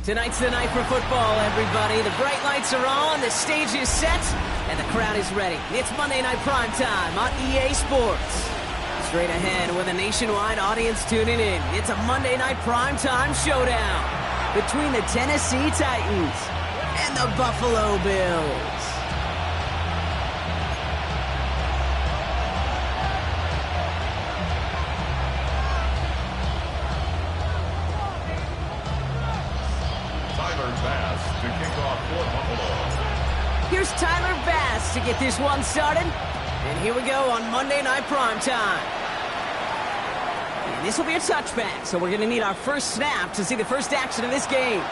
Tonight's the night for football, everybody. The bright lights are on, the stage is set, and the crowd is ready. It's Monday Night Primetime on EA Sports. Straight ahead with a nationwide audience tuning in, it's a Monday Night Primetime showdown between the Tennessee Titans and the Buffalo Bills. Here's Tyler Bass to get this one started. And here we go on Monday Night Primetime. And this will be a touchback, so we're going to need our first snap to see the first action of this game.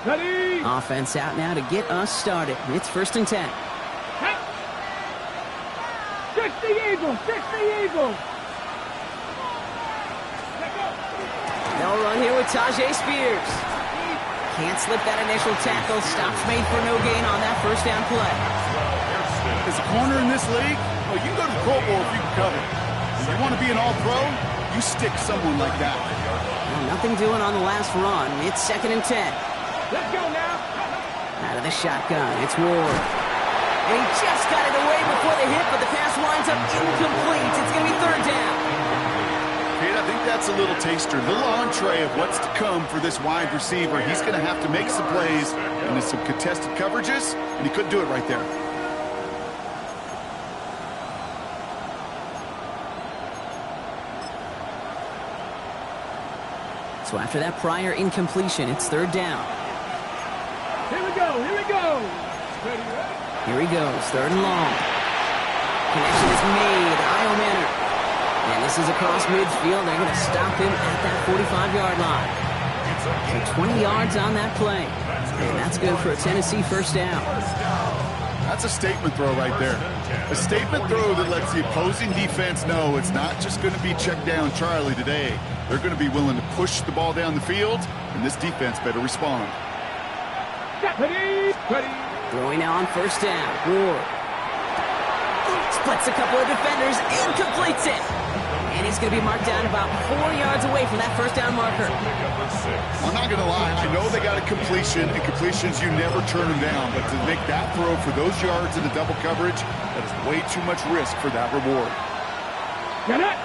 Ready. Offense out now to get us started. It's 1st and 10. Fix the Eagles! Fix the Eagles! They'll run here with Tajay Spears. Can't slip that initial tackle. Stops made for no gain on that first down play. As a corner in this league, well, you can go to the Pro Bowl if you can cover. If you want to be an all-pro, you stick someone like that. Well, nothing doing on the last run. It's 2nd and 10. Let's go now! Out of the shotgun, it's Ward. And he just got it away before the hit, but the pass winds up incomplete. It's going to be 3rd down. Kate, I think that's a little taster, a little entree of what's to come for this wide receiver. He's going to have to make some plays into some contested coverages, and he couldn't do it right there. So after that prior incompletion, it's 3rd down. Here we go! Here we go! Ready, ready? Here he goes, 3rd and long. Connection is made. Io Manor. And this is across midfield. They're going to stop him at that 45-yard line. So 20 yards on that play. And that's good for a Tennessee first down. That's a statement throw right there. A statement throw that lets the opposing defense know it's not just going to be check down Charlie today. They're going to be willing to push the ball down the field, and this defense better respond. Ready! Ready! Throwing now on 1st down. Ward. Splits a couple of defenders and completes it. And he's going to be marked down about 4 yards away from that 1st down marker. I'm not going to lie. I know they got a completion, and completions, you never turn them down. But to make that throw for those yards in the double coverage, that is way too much risk for that reward. Get it!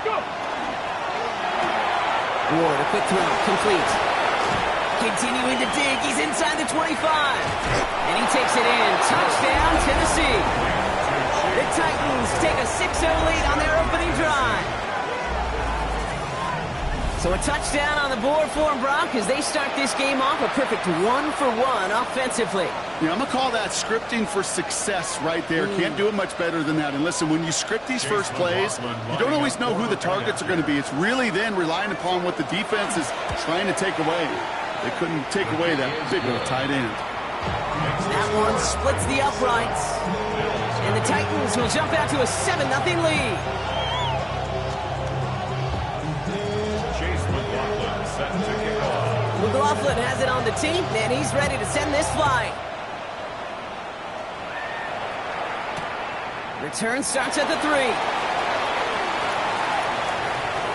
Go! Ward, a quick throw. Complete. Continuing to dig. He's inside the 25. And he takes it in. Touchdown, Tennessee. The Titans take a 6-0 lead on their opening drive. So a touchdown on the board for them, Brock, as they start this game off a perfect 1-for-1 offensively. Yeah, I'm going to call that scripting for success right there. Can't do it much better than that. And listen, when you script these first plays, you don't always know who the targets are going to be. It's really then relying upon what the defense is trying to take away. They couldn't take away that big old tight end. That one splits the uprights. And the Titans will jump out to a 7-0 lead. McLaughlin has it on the team, and he's ready to send this flight. Return starts at the 3.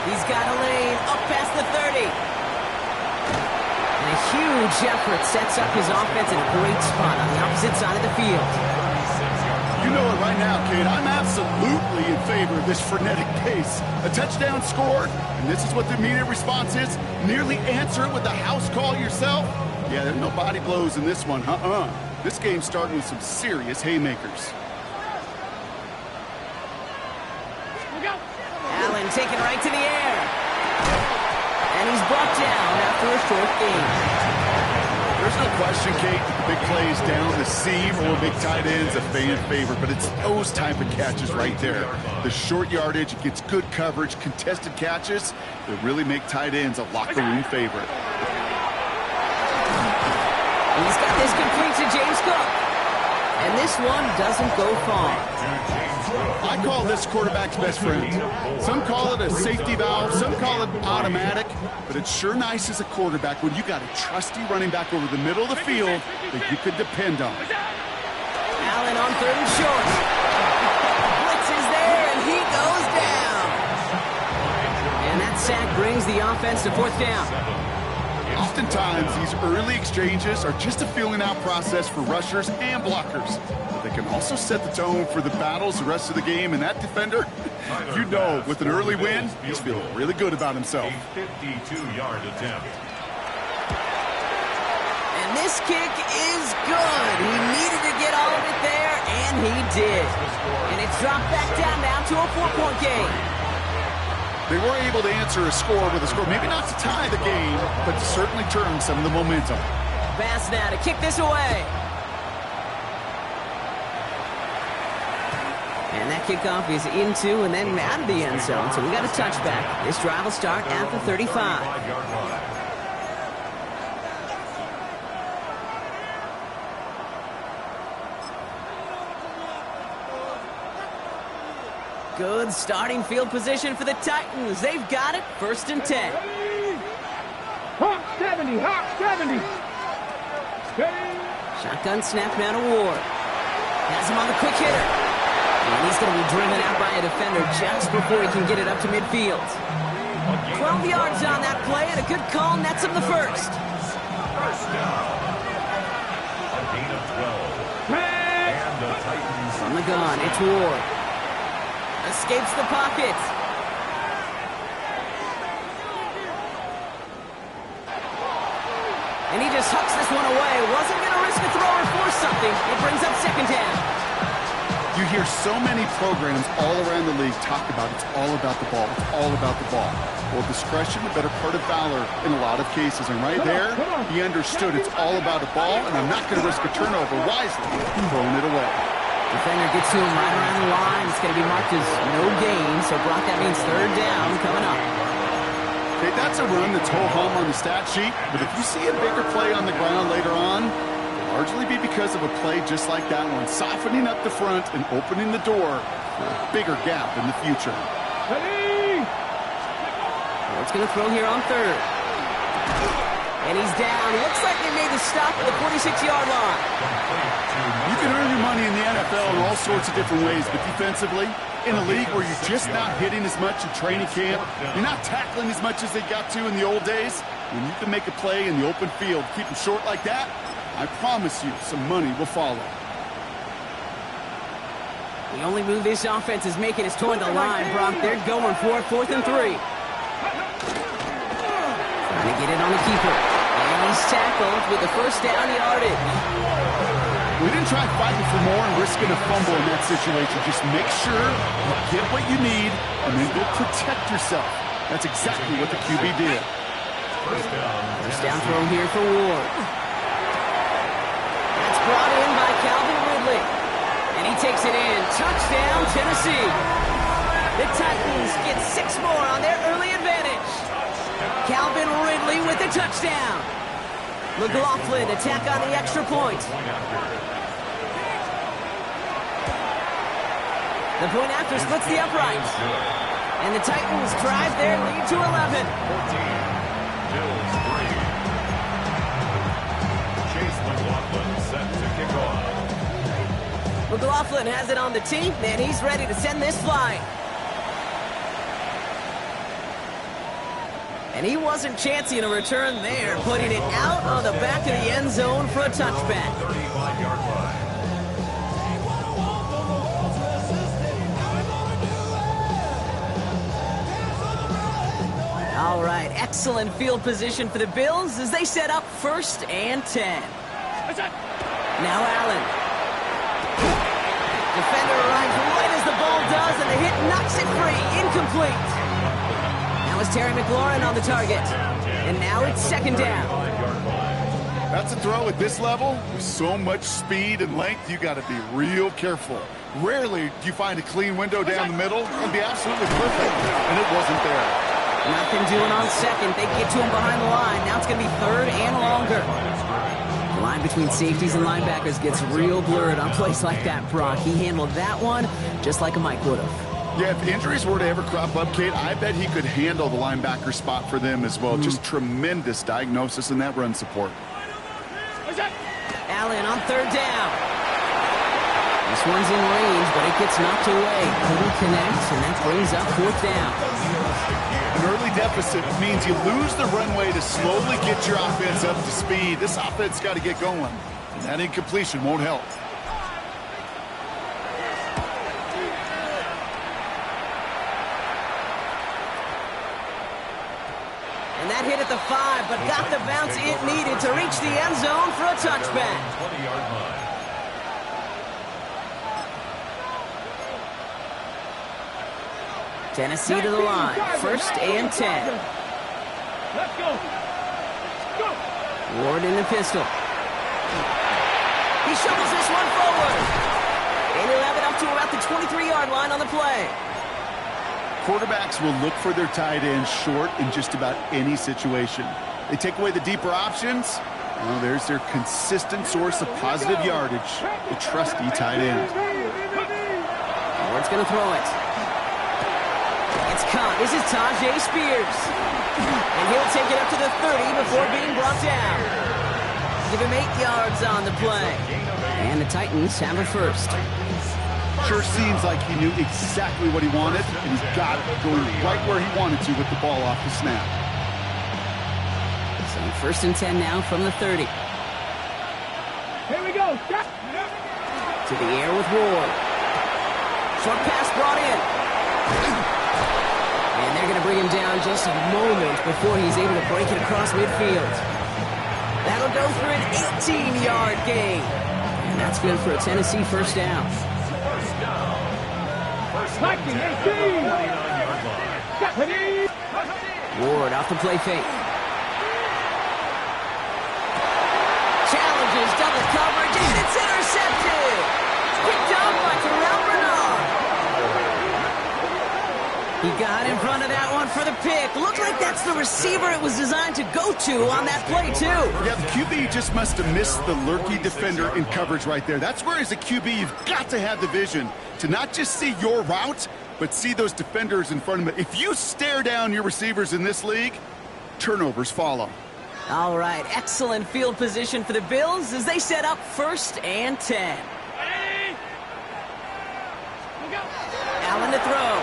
He's got a lane up past the 30. And a huge effort sets up his offense in a great spot on the opposite side of the field. You know it right now, Kate. I'm absolutely in favor of this frenetic pace. A touchdown scored, and this is what the immediate response is. Nearly answer it with a house call yourself. Yeah, there's no body blows in this one. This game's starting with some serious haymakers. Allen taken right to the air. And he's brought down after a short gain. There's no question, Kate, big plays down the seam or big tight ends a fan favorite, but it's those type of catches right there. The short yardage, it gets good coverage, contested catches that really make tight ends a locker room favorite. He's got this complete to James Cook. And this one doesn't go far. I call this quarterback's best friend. Some call it a safety valve, some call it automatic, but it's sure nice as a quarterback when you got a trusty running back over the middle of the field that you could depend on. Allen on 3rd and short. Blitz is there, and he goes down. And that sack brings the offense to 4th down. Oftentimes, these early exchanges are just a feeling out process for rushers and blockers. But they can also set the tone for the battles the rest of the game, and that defender, you know, with an early win, he's feeling really good about himself. A 52-yard attempt. And this kick is good. He needed to get all of it there, and he did. And it's dropped back down now to a 4-point game. They were able to answer a score with a score, maybe not to tie the game, but to certainly turn some of the momentum. Bass now to kick this away. And that kickoff is into and then out of the end zone, so we got a touchback. This drive will start at the 35. Good starting field position for the Titans. They've got it. 1st and 10. Hawk 70, Hawk 70. Shotgun snap now to Ward. Has him on the quick hitter. And he's going to be driven out by a defender just before he can get it up to midfield. 12 yards on that play, and a good call nets him the first. First down. A gain of 12. And the Titans. From the gun, it's Ward. Escapes the pocket. And he just hucks this one away. Wasn't going to risk a throw or force something. It brings up 2nd down. You hear so many programs all around the league talk about it's all about the ball. It's all about the ball. Well, discretion, the better part of valor in a lot of cases. And right there, he understood it's all about the ball, and I'm not going to risk a turnover wisely, throwing it away. Defender gets to him right around the line. It's going to be marked as no gain. So, Brock, that means 3rd down coming up. Okay, that's a run that's ho-hum on the stat sheet. But if you see a bigger play on the ground later on, it'll largely be because of a play just like that one, softening up the front and opening the door for a bigger gap in the future. What's going to throw here on 3rd? And he's down. Looks like they made the stop at the 46-yard line. You can earn your money in the NFL in all sorts of different ways, but defensively, in a league where you're just not hitting as much in training camp, you're not tackling as much as they got to in the old days, when you can make a play in the open field, keep them short like that, I promise you some money will follow. The only move this offense is making is toward the line, Brock. They're going for it, 4th and 3. Trying to get it on the keeper. And he's tackled with the 1st down yardage. We didn't try fighting for more and risking a fumble in that situation. Just make sure you get what you need and then go protect yourself. That's exactly what the QB did. First down throw here for Ward. That's brought in by Calvin Ridley. And he takes it in. Touchdown, Tennessee. The Titans get 6 more on their early advantage. Calvin Ridley with the touchdown. McLaughlin attack on the extra point. The point after splits the uprights. And the Titans drive their lead to 11. Bills 3. Chase McLaughlin set to kick off. McLaughlin has it on the tee, and he's ready to send this flying. And he wasn't chancing a return there, putting it out on the back of the end zone for a touchback. 35-yard line. All right, excellent field position for the Bills as they set up 1st and 10. Now Allen. Defender arrives right as the ball does, and the hit knocks it free. Incomplete. That was Terry McLaurin on the target. And now it's 2nd down. That's a throw at this level. With so much speed and length, you got to be real careful. Rarely do you find a clean window down the middle. It'd be absolutely perfect, and it wasn't there. Nothing doing on 2nd. They get to him behind the line. Now it's going to be 3rd and longer. The line between safeties and linebackers gets real blurred on plays like that, Brock. He handled that one just like a Mike would have. Yeah, if injuries were to ever crop up, Kate, I bet he could handle the linebacker spot for them as well. Just tremendous diagnosis in that run support. Allen on 3rd down. This one's in range, but it gets knocked away. Couldn't connect, and that brings up 4th down. An early deficit means you lose the runway to slowly get your offense up to speed. This offense got to get going, and that incompletion won't help. And that hit at the 5, but got the bounce it needed to reach the end zone for a touchback. 20-yard line. Tennessee to the line. 1st and 10. Let's go. Go. Ward in the pistol. He shovels this one forward. And he'll have it up to about the 23-yard line on the play. Quarterbacks will look for their tight end short in just about any situation. They take away the deeper options. Well, there's their consistent source of positive yardage, the trusty tight end. Ward's going to throw it. It's caught. This is Tajay Spears. And he'll take it up to the 30 before being brought down. Give him 8 yards on the play. And the Titans have it first. Sure seems like he knew exactly what he wanted, and he's got it going right where he wanted to with the ball off the snap. So 1st and 10 now from the 30. Here we go. To the air with Ward. Short pass brought in. And they're going to bring him down just a moment before he's able to break it across midfield. That'll go for an 18-yard gain. And that's good for a Tennessee 1st down. Ward off the play fake. Challenges double coverage, and it's intercepted. Picked up by Terrell Bernard. He got in front of that one for the pick. Looked like that's the receiver it was designed to go to on that play, too. Yeah, the QB just must have missed the lurky defender in coverage right there. That's where, as a QB, you've got to have the vision to not just see your route, but see those defenders in front of them. If you stare down your receivers in this league, turnovers follow. All right, excellent field position for the Bills as they set up 1st and 10. Allen to throw.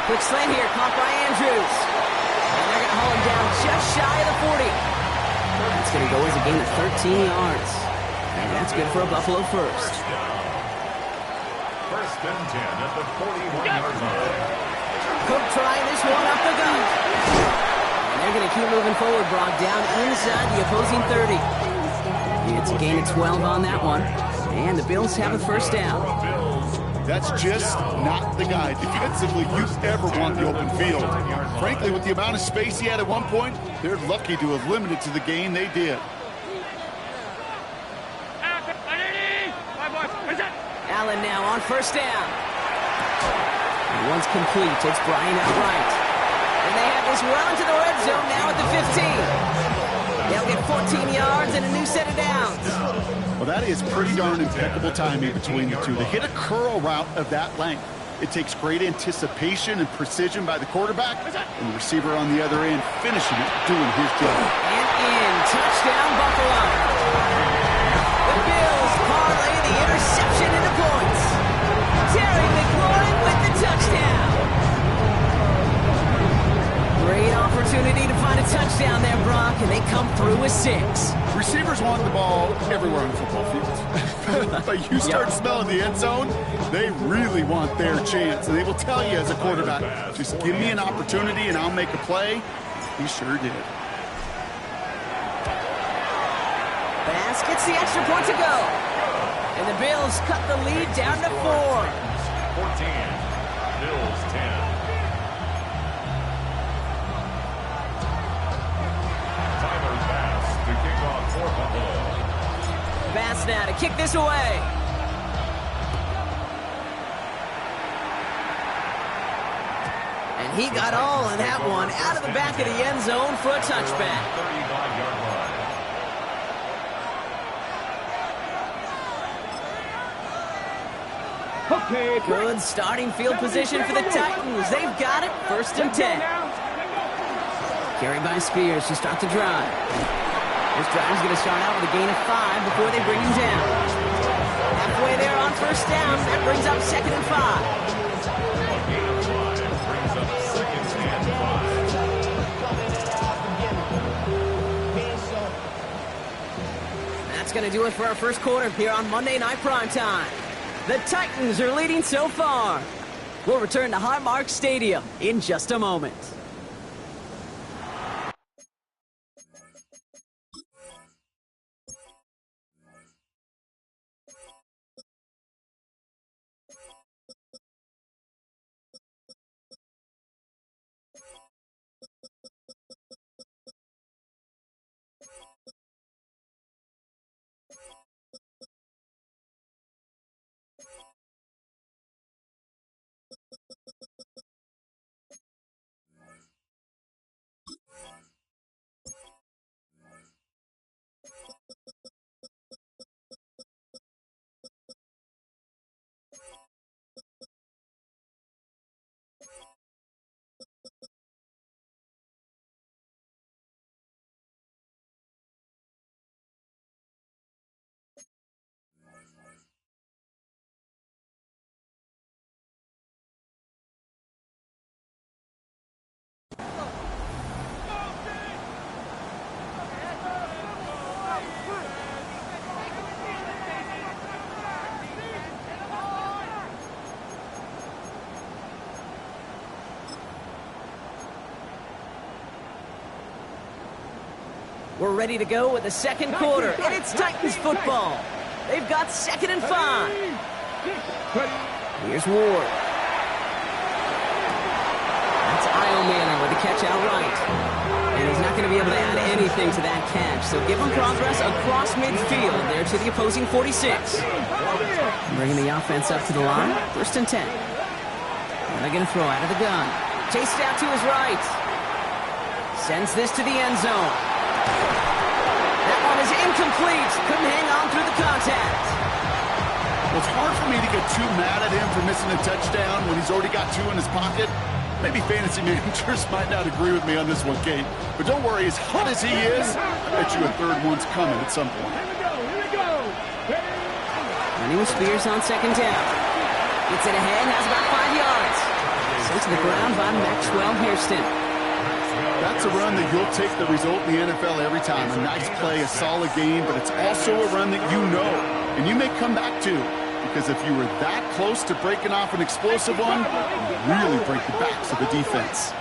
Quick slant here, caught by Andrews. And they're going to haul him down just shy of the 40. That's going to go as a gain of 13 yards. And that's good for a Buffalo 1st. 1st and 10 at the 41-yard line. Cook trying this one up the gut. And they're going to keep moving forward, Brock, down inside the opposing 30. It's a gain of 12 on that one. And the Bills have a 1st down. That's just not the guy defensively you ever want the open field. Frankly, with the amount of space he had at one point, they're lucky to have limited to the gain they did. Allen now on 1st down. And once complete, it's Brian outright. And they have this well into the red zone now at the 15. They'll get 14 yards and a new set of downs. Well, that is pretty darn impeccable timing between the two. They hit a curl route of that length. It takes great anticipation and precision by the quarterback, and the receiver on the other end finishing it, doing his job. And in, touchdown Buffalo. The Bills parlay the interception into points. Terry McLaurin with the touchdown. Great opportunity to find a touchdown there, Brock, and they come through with 6. Receivers want the ball everywhere on the football field. But you start smelling the end zone, they really want their chance. And they will tell you as a quarterback, just give me an opportunity and I'll make a play. He sure did. Bass gets the extra point to go. And the Bills cut the lead down to 4. 14. Bills 10. Bass now to kick this away. And he got all in that one out of the back of the end zone for a touchback. 35-yard line. Okay. Good starting field position for the Titans. They've got it, 1st and 10. Carried by Spears to start the drive. This drive is going to start out with a gain of 5 before they bring him down. Halfway there on first down. That brings up 2nd and 5. A gain of 5 brings up 2nd and 5. That's going to do it for our first quarter here on Monday Night Primetime. The Titans are leading so far. We'll return to Highmark Stadium in just a moment. We're ready to go with the second quarter, and it's Titans football. They've got 2nd and 5. Here's Ward. That's Io Manning with the catch outright. And he's not going to be able to add anything to that catch, so give him progress across midfield there to the opposing 46. Bringing the offense up to the line, 1st and 10. And they're going to throw out of the gun. Chased out to his right. Sends this to the end zone. That one is incomplete. Couldn't hang on through the contact. Well, it's hard for me to get too mad at him for missing a touchdown when he's already got 2 in his pocket. Maybe fantasy managers might not agree with me on this one, Kate. But don't worry, as hot as he is, I bet you a 3rd one's coming at some point. Here we go. Running with Spears on 2nd down. Gets it ahead, has about 5 yards. Sent to the ground by Maxwell Hairston. That's a run that you'll take the result in the NFL every time. A nice play, a solid game, but it's also a run that you know, and you may come back to. Because if you were that close to breaking off an explosive one, you really break the backs of the defense.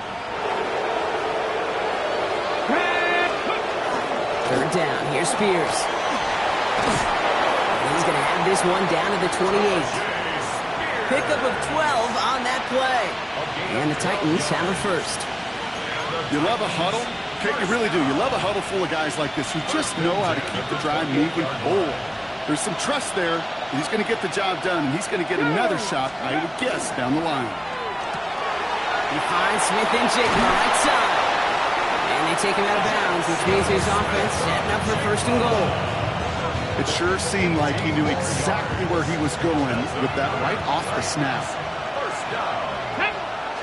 3rd down, here's Spears. And he's going to have this one down to the 28. Pickup of 12 on that play. And the Titans have a 1st. You love a huddle? Okay, you really do. You love a huddle full of guys like this who just know how to keep the drive moving forward. There's some trust there. He's going to get the job done, and he's going to get another shot, I would guess, down the line. He finds Smith and Jake on the right side. And they take him out of bounds, which means his offense setting up for 1st and goal. It sure seemed like he knew exactly where he was going with that right off the snap.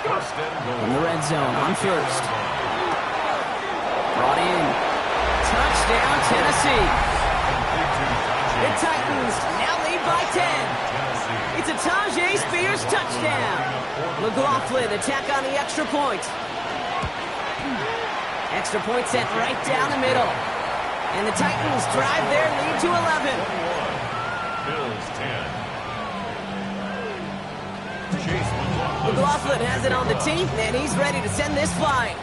In the red zone on 1st. Brought in. Touchdown, Tennessee. The Titans now lead by 10. It's a Tajay Spears touchdown. McLaughlin attack on the extra point. Extra point sent right down the middle. And the Titans drive their lead to 11. Bills 10. Chase McLaughlin has it on the team, and he's ready to send this flying.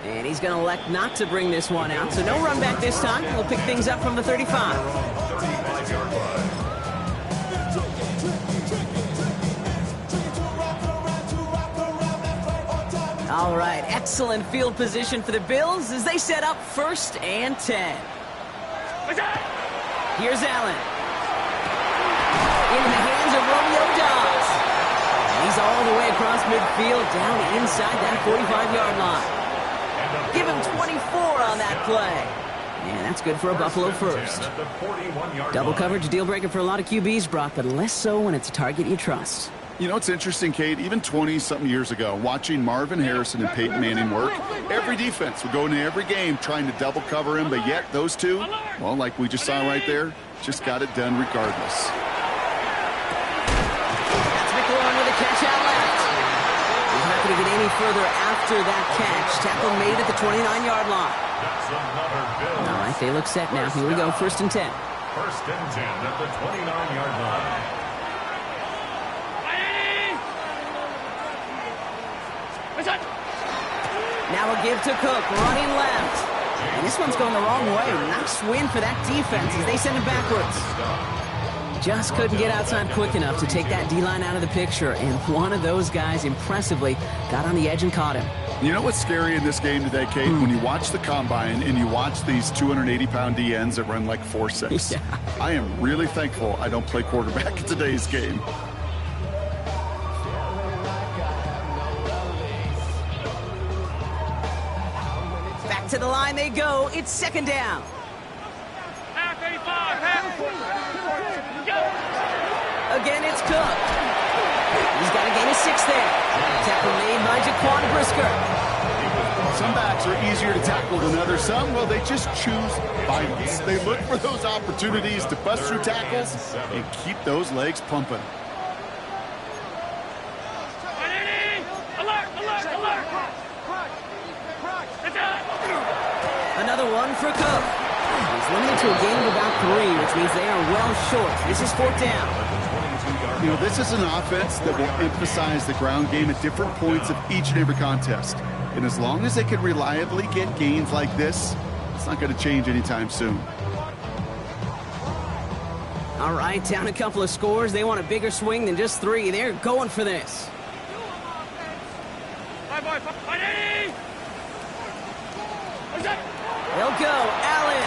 And he's going to elect not to bring this one out, so no run back this time. We'll pick things up from the 35. 35-yard line. All right, excellent field position for the Bills as they set up 1st and 10. Here's Allen. In the hands of Romeo Dobbs. And he's all the way across midfield, down inside that 45-yard line. Give him 24 on that play. And that's good for a Buffalo 1st. Double coverage deal breaker for a lot of QBs, Brock, but less so when it's a target you trust. You know, it's interesting, Kate, even 20-something years ago, watching Marvin Harrison and Peyton Manning work, every defense would go into every game trying to double cover him, but yet those two, well, like we just saw right there, just got it done regardless. That's McLaurin with a catch out left. He's not going to get any further after that catch. Tackle made at the 29-yard line. All right, they look set now. Here we go, 1st and 10. 1st and 10 at the 29-yard line. Now a give to Cook, running left. And this one's going the wrong way. Nice win for that defense as they send him backwards. Just couldn't get outside quick enough to take that D-line out of the picture. And one of those guys impressively got on the edge and caught him. You know what's scary in this game today, Kate? When you watch the combine and you watch these 280-pound DNs that run like 4.6. Yeah. I am really thankful I don't play quarterback in today's game. To the line they go. It's 2nd down. Again, it's Cook. He's got a gain of 6 there. Tackle made by Jaquan Brisker. Some backs are easier to tackle than others. Some, well, they just choose violence. They look for those opportunities to bust through tackles and keep those legs pumping. Another one for Cook. He's limited to a gain of about 3, which means they are well short. This is 4th down. You know, this is an offense that will emphasize the ground game at different points of each and every contest. And as long as they can reliably get gains like this, it's not going to change anytime soon. All right, down a couple of scores. They want a bigger swing than just 3. They're going for this. They'll go. Allen.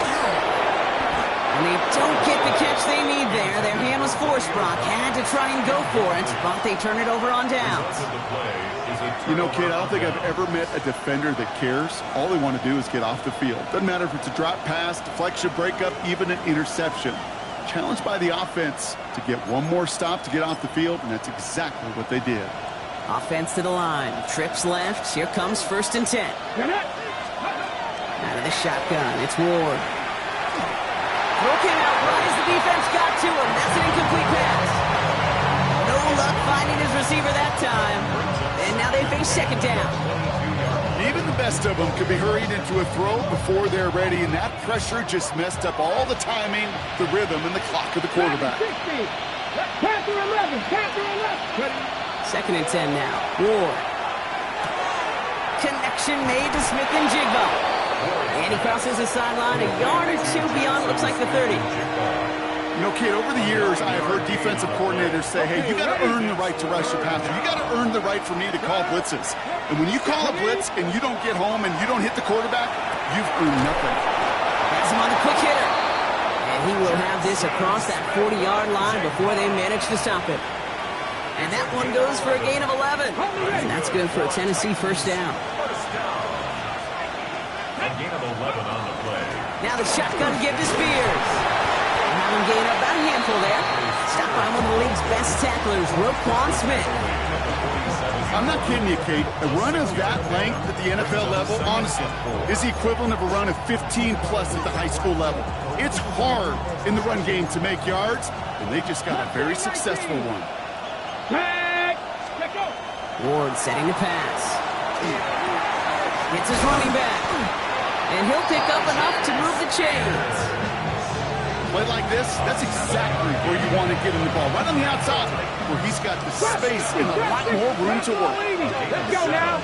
And they don't get the catch they need there. Their hand was forced. Brock had to try and go for it, but they turn it over on downs. You know, Kate, I don't think I've ever met a defender that cares. All they want to do is get off the field. Doesn't matter if it's a drop pass, deflection, breakup, even an interception. Challenged by the offense to get one more stop to get off the field, and that's exactly what they did. Offense to the line. Trips left. Here comes 1st and 10. Out of the shotgun, it's Ward. Throw came out right as the defense got to him. That's an incomplete pass. No luck finding his receiver that time. And now they face 2nd down. Even the best of them could be hurried into a throw before they're ready, and that pressure just messed up all the timing, the rhythm, and the clock of the quarterback. 2nd and 10 now. Ward. Connection made to Smith and Jigba. And he crosses the sideline a yard or 2 beyond, looks like the 30. You know, kid, over the years, I have heard defensive coordinators say, hey, you got to earn the right to rush the passer. You got to earn the right for me to call blitzes. And when you call a blitz and you don't get home and you don't hit the quarterback, you've earned nothing. Has him on the quick hitter. And he will have this across that 40-yard line before they manage to stop it. And that one goes for a gain of 11. And that's good for a Tennessee 1st down. A gain of 11 on the play. Now the shotgun give to Spears. Have him gain up about a handful there. Stopped by one of the league's best tacklers, Roquan Smith. I'm not kidding you, Kate. A run of that length at the NFL level, honestly, is the equivalent of a run of 15-plus at the high school level. It's hard in the run game to make yards, and they just got a very successful one. Ward setting the pass. Hits his running back. And he'll pick up enough to move the chains. Play like this, that's exactly where you want to get him the ball. Right on the outside, where he's got the space and a lot more room to work. Let's go now.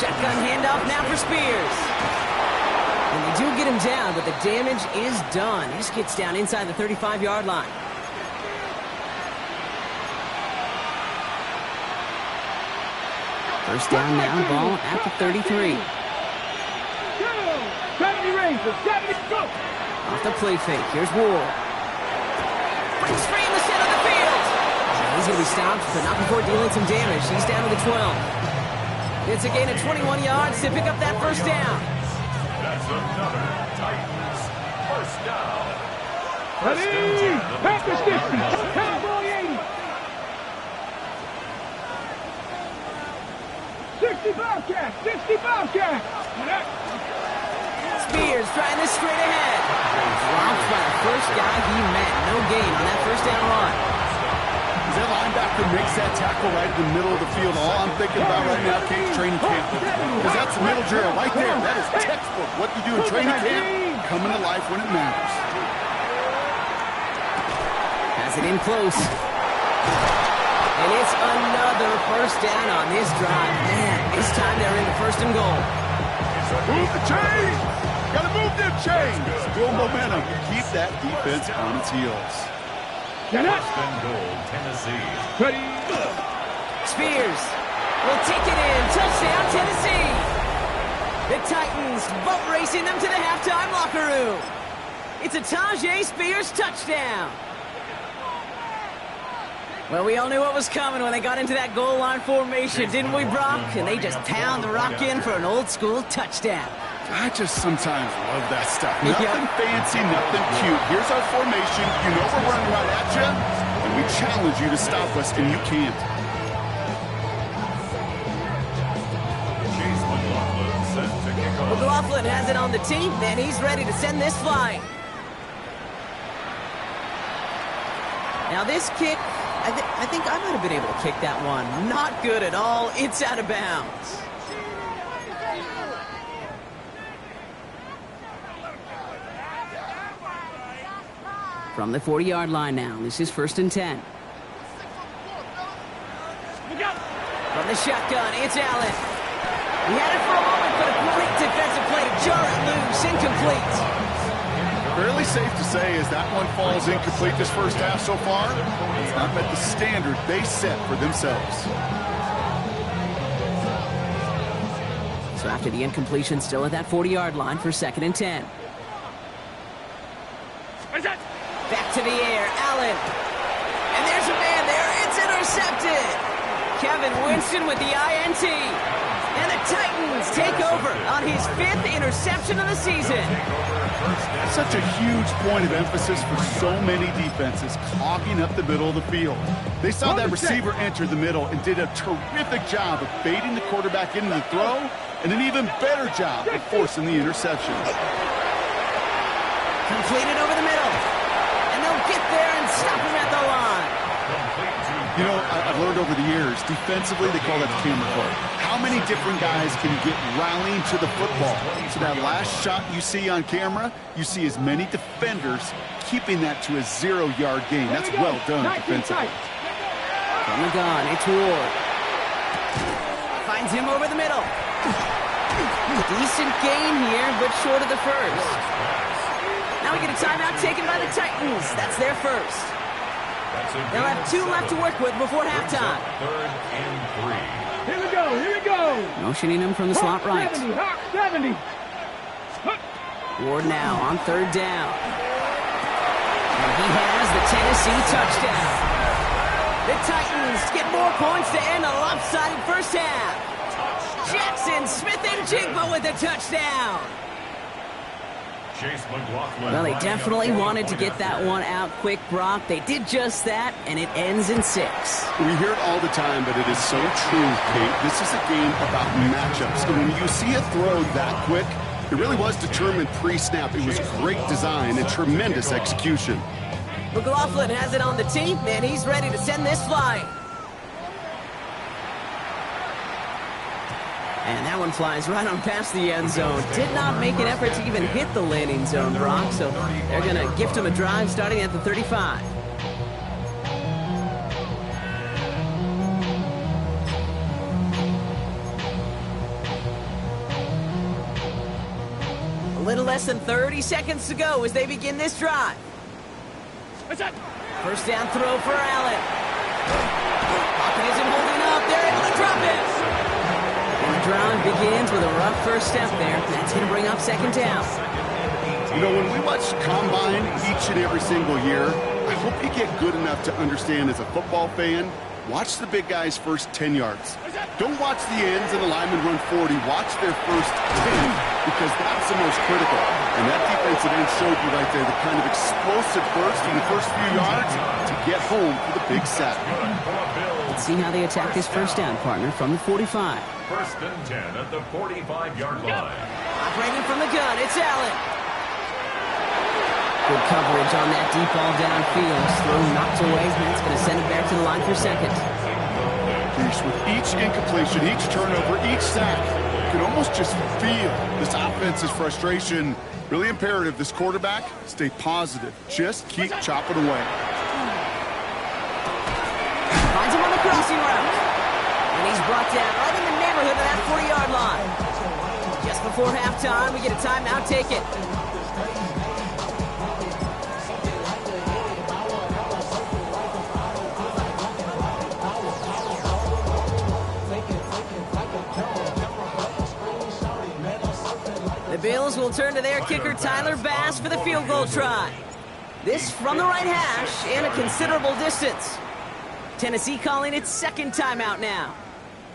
Shotgun handoff now for Spears. And they do get him down, but the damage is done. He just gets down inside the 35-yard line. First down now, ball at the 33. Off the play fake, here's Ward. Breaks free in the center of the field. He's going to be stopped, but not before dealing some damage. He's down to the 12. It's a gain of 21 yards to pick up that 1st down. That's another Titans 1st down. Ready? Packers 50. Cowboy 60 Bobcats! 60 Bobcats! Spears trying this straight ahead. Dropped by the first guy he met. No gain on that first down run. As that linebacker makes that tackle right in the middle of the field, all I'm thinking about right now, Kate's training camp. Because that's the middle drill right there. That is textbook. What you do in training camp, coming to life when it matters. Has it in close. And it's another first down on this drive. Man, this time they're in the first and goal. Move the chains! Gotta move them chains! Build momentum. Keep that defense on its heels. Get up! First and goal, Tennessee. Ready? Spears will take it in. Touchdown, Tennessee. The Titans boat racing them to the halftime locker room. It's a Tajay Spears touchdown. Well, we all knew what was coming when they got into that goal line formation, didn't we, Brock? And they just pound the rock in for an old-school touchdown. I just sometimes love that stuff. Nothing fancy, nothing cute. Here's our formation. You know we're running right at you, and we challenge you to stop us, and you can't. Chase McLaughlin set to kick off. McLaughlin has it on the team, and he's ready to send this flying. Now this kick, I think I might have been able to kick that one. Not good at all. It's out of bounds. From the 40-yard line now. This is 1st and 10. From the shotgun, it's Allen. He had it for a moment, but a great defensive play to jar it loose. Incomplete. Fairly safe to say as that one falls incomplete this first half so far, it's not met the standard they set for themselves. So after the incompletion, still at that 40-yard line for 2nd and 10. Back to the air, Allen. And there's a man there. It's intercepted. Kevin Winston with the INT. And the Titans take over on his 5th interception of the season. Such a huge point of emphasis for so many defenses, clogging up the middle of the field. They saw that receiver enter the middle and did a terrific job of baiting the quarterback into the throw, and an even better job of forcing the interception. Completed over the middle. And they'll get there and stop him at the line. You know, I've learned over the years, defensively, they call that the camera card. How many different guys can get rallying to the football? So that last shot you see on camera, you see as many defenders keeping that to a 0-yard gain. That's well done defensively. From the gun, it's Ward. Finds him over the middle. Decent gain here, but short of the first. Now we get a timeout taken by the Titans. That's their first. They'll have 2 left to work with before halftime. 3rd and 3. Here we go, here we go! Motioning him from the slot right. 70, 70. Ward now on 3rd down. And he has the Tennessee touchdown. The Titans get more points to end a lopsided first half. Jackson Smith and Jigba with a touchdown. Chase McLaughlin. Well, they definitely wanted to get that one out quick, Brock. They did just that, and it ends in 6. We hear it all the time, but it is so true, Kate. This is a game about matchups. And when you see a throw that quick, it really was determined pre-snap. It was great design and tremendous execution. McLaughlin has it on the team, and he's ready to send this flying. And that one flies right on past the end zone. Did not make an effort to even hit the landing zone, Brock. So they're going to gift him a drive starting at the 35. A little less than 30 seconds to go as they begin this drive. First down throw for Allen. Pocket isn't holding up. They're able to drop it. And the drive begins with a rough first step there. That's going to bring up 2nd down. You know, when we watch Combine each and every single year, I hope you get good enough to understand as a football fan, watch the big guys' first 10 yards. Don't watch the ends and the linemen run 40. Watch their first 10 because that's the most critical. And that defensive end showed you right there the kind of explosive burst in the first few yards to get home for the big sack. Let's see how they attack this first down, partner, from the 45. First and 10 at the 45-yard line. Operating from the gun, it's Allen. Good coverage on that deep ball downfield. Throw knocked away, and it's going to send it back to the line for second. With each incompletion, each turnover, each sack, you can almost just feel this offense's frustration. Really imperative, this quarterback, stay positive. Just keep chopping away. Finds him on the crossing route. And he's brought down right in the neighborhood of that 40-yard line. Just before halftime, we get a timeout. Take it. The Bills will turn to their kicker, Tyler Bass, for the field goal try. This from the right hash and a considerable distance. Tennessee calling its second timeout now.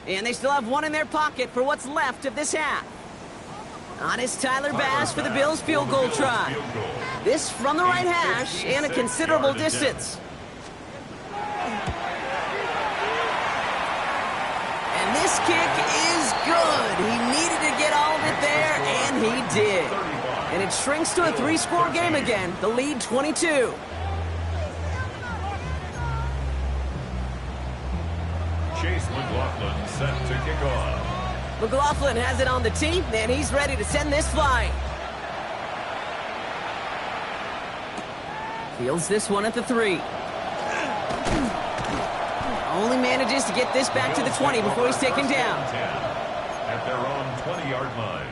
And they still have one in their pocket for what's left of this half. On is Tyler Bass for the Bills field goal try. This from the right hash and a considerable distance. And this kick is good. He needed to get all of it there, and he did. And it shrinks to a 3-score game again. The lead 22. Chase McLaughlin set to kick off. McLaughlin has it on the tee, and he's ready to send this flying. Fields this one at the 3. Only manages to get this back to the 20 before he's taken down. At their own 20-yard line.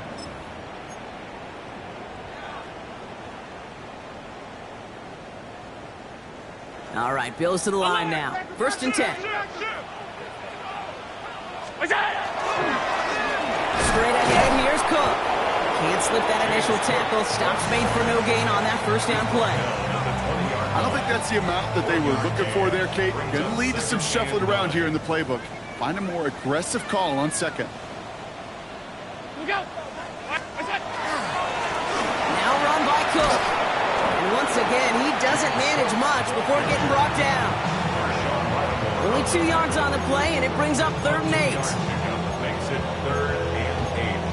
All right, Bills to the line now. First and 10. Straight ahead, here's Cook. Can't slip that initial tackle. Stops made for no gain on that first down play. I don't think that's the amount that they were looking for there, Kate. Going to lead to some shuffling around here in the playbook. Find a more aggressive call on second. Now run by Cook. And once again, he doesn't manage much before getting brought down. Only 2 yards on the play, and it brings up 3rd and 8. Makes it 3rd and 8.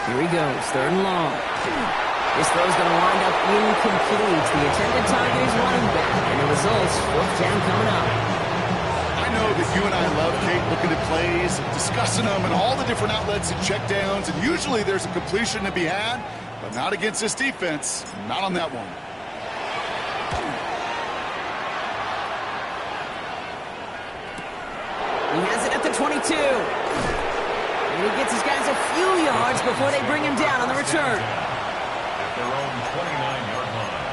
Here he goes, 3rd and long. This throw's going to wind up incomplete. The intended target is running back, and the result's 4th down coming up. I know that you and I love, Kate, looking at plays, discussing them, and all the different outlets and checkdowns, and usually there's a completion to be had, but not against this defense. Not on that one. He has it at the 22. And he gets his guys a few yards before they bring him down on the return. At their own 29-yard line.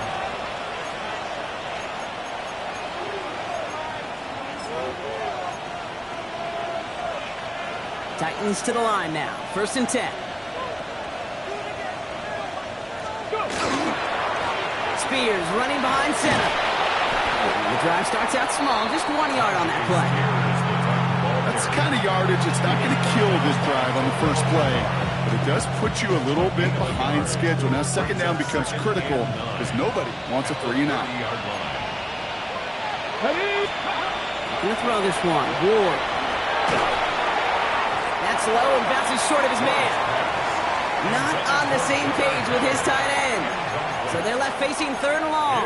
Titans to the line now. First and 10. Spears running behind center. The drive starts out small, just 1 yard on that play. That's the kind of yardage that's not going to kill this drive on the first play, but it does put you a little bit behind schedule. Now second down becomes critical because nobody wants a 3 and out. Gonna throw this one. Ward. That's low and bounces short of his man. Not on the same page with his tight end. So they're left facing 3rd and long.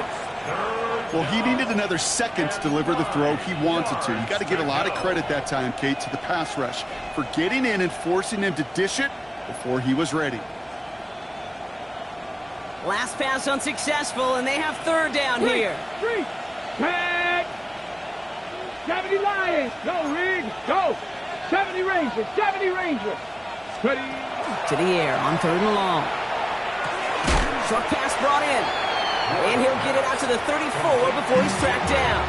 Well, he needed another second to deliver the throw he wanted to. You got to give a lot of credit that time, Kate, to the pass rush for getting in and forcing him to dish it before he was ready. Last pass unsuccessful, and they have 3rd down here. Tag! 70 Lions! Go, Rig! Go! 70 Rangers! 70 Rangers! Ready? To the air on 3rd and long. Short pass brought in. And he'll get it out to the 34 before he's tracked down.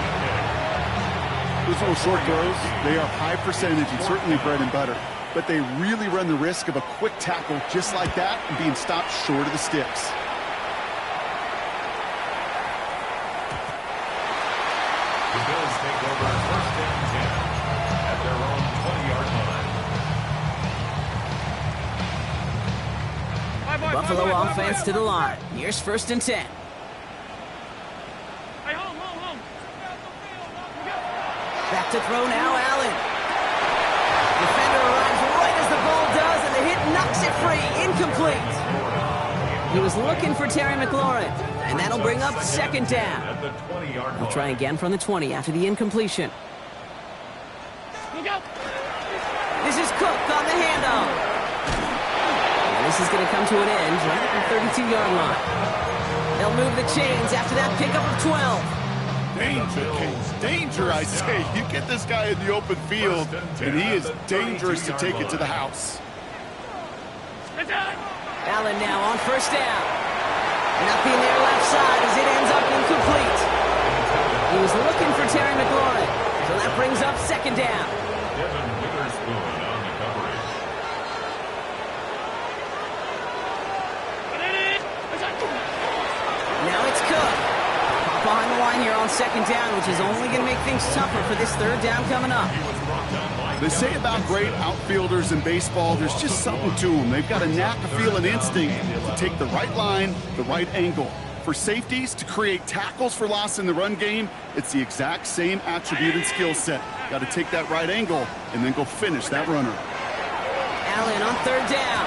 Those little short throws, they are high percentage and certainly bread and butter. But they really run the risk of a quick tackle just like that and being stopped short of the sticks. The Bills take over 1st and 10 at their own 20-yard line. Buffalo offense to the line. Here's 1st and 10. Back to throw now, Allen. Defender arrives right as the ball does, and the hit knocks it free. Incomplete. He was looking for Terry McLaurin, and that'll bring up 2nd down. We'll try again from the 20 after the incompletion. This is Cook on the handoff. And this is going to come to an end right at the 32-yard line. They'll move the chains after that pickup of 12. Danger, Kings. Danger, I say. You get this guy in the open field, and he is dangerous to take it to the house. Allen now on 1st down. Nothing there left side as it ends up incomplete. He was looking for Terry McLaurin, so that brings up 2nd down. Now it's Cook. Behind the line here on 2nd down, which is only going to make things tougher for this 3rd down coming up. They say about great outfielders in baseball, there's just something to them. They've got a knack, a feel, and instinct to take the right line, the right angle. For safeties, to create tackles for loss in the run game, it's the exact same attribute and skill set. Got to take that right angle and then go finish that runner. Allen on 3rd down.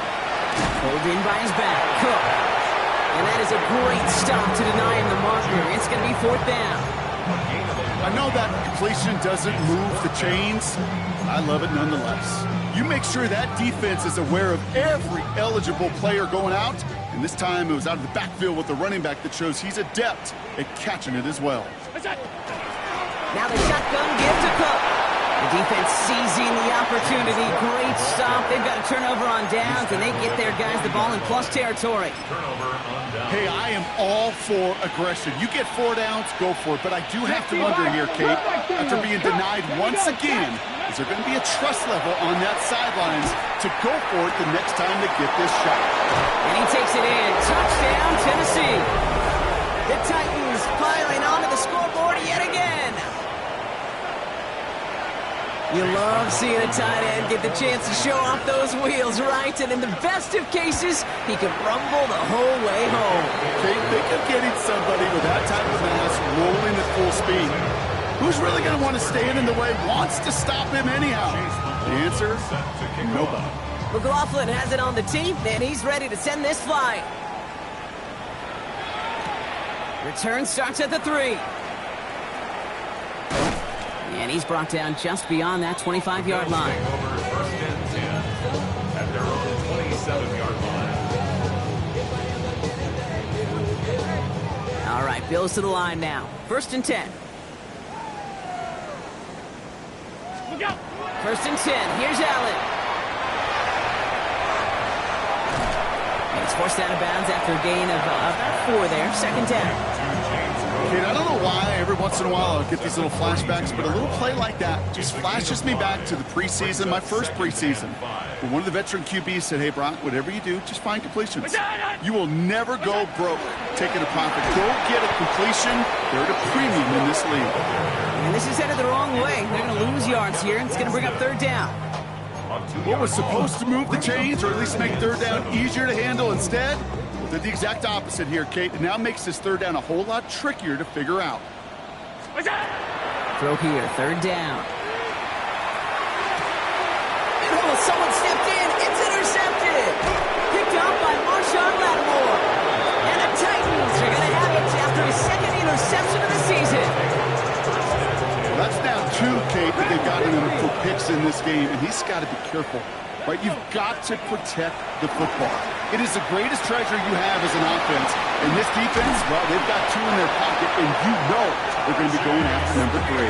Pulled in by his back. Cook. And that is a great stop to deny him the marker. It's going to be 4th down. I know that completion doesn't move the chains. I love it nonetheless. You make sure that defense is aware of every eligible player going out. And this time it was out of the backfield with the running back that shows he's adept at catching it as well. Now the shotgun give to Cook. The defense seizing the opportunity. Great stop. They've got a turnover on downs, and they get their guys the ball in plus territory. Hey, I am all for aggression. You get 4 downs, go for it. But I do have to wonder here, Kate, after being denied once again, is there going to be a trust level on that sidelines to go for it the next time they get this shot? And he takes it in. Touchdown, Tennessee. The Titans piling onto the scoreboard yet again. You love seeing a tight end get the chance to show off those wheels, right? And in the best of cases, he can rumble the whole way home. Kate, think of getting somebody with that type of mass rolling at full speed. Who's really going to want to stand in the way, wants to stop him anyhow? The answer, nobody. McLaughlin has it on the tee, and he's ready to send this flying. Return starts at the 3. And he's brought down just beyond that 25-yard line. First and 10 at their own 27-yard line. All right, Bills to the line now. 1st and 10. 1st and 10. Here's Allen. And he's forced out of bounds after a gain of about 4 there. 2nd down. Kate, I don't know why every once in a while I'll get these little flashbacks, but a little play like that just flashes me back to the preseason, my first preseason. But one of the veteran QBs said, hey, Brock, whatever you do, just find completions. You will never go broke taking a profit. Go get a completion. They're at a premium in this league. And this is headed the wrong way. They're going to lose yards here, and it's going to bring up 3rd down. What was supposed to move the chains, or at least make 3rd down easier to handle instead? Did the exact opposite here, Kate. It now makes this 3rd down a whole lot trickier to figure out. Throw here, 3rd down. Oh, someone stepped in. It's intercepted. Picked up by Marshawn Lattimore. And the Titans are going to have it after his 2nd interception of the season. Well, that's now 2, Kate, that they've gotten him for picks in this game, and he's got to be careful. Right, you've got to protect the football. It is the greatest treasure you have as an offense. And this defense, well, they've got 2 in their pocket, and you know they're going to be going after number 3.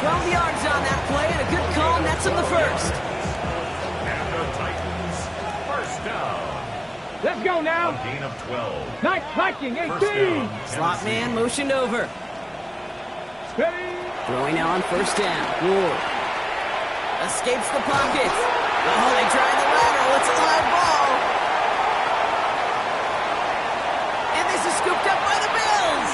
12 yards on that play, and a good call nets him the 1st. And the Titans, 1st down. Let's go now. A gain of 12. Nice hiking, 18. Slot man motioned over. Ready. Throwing now on 1st down. Ward escapes the pocket. Oh, they tried the lateral. It's a live ball. And this is scooped up by the Bills.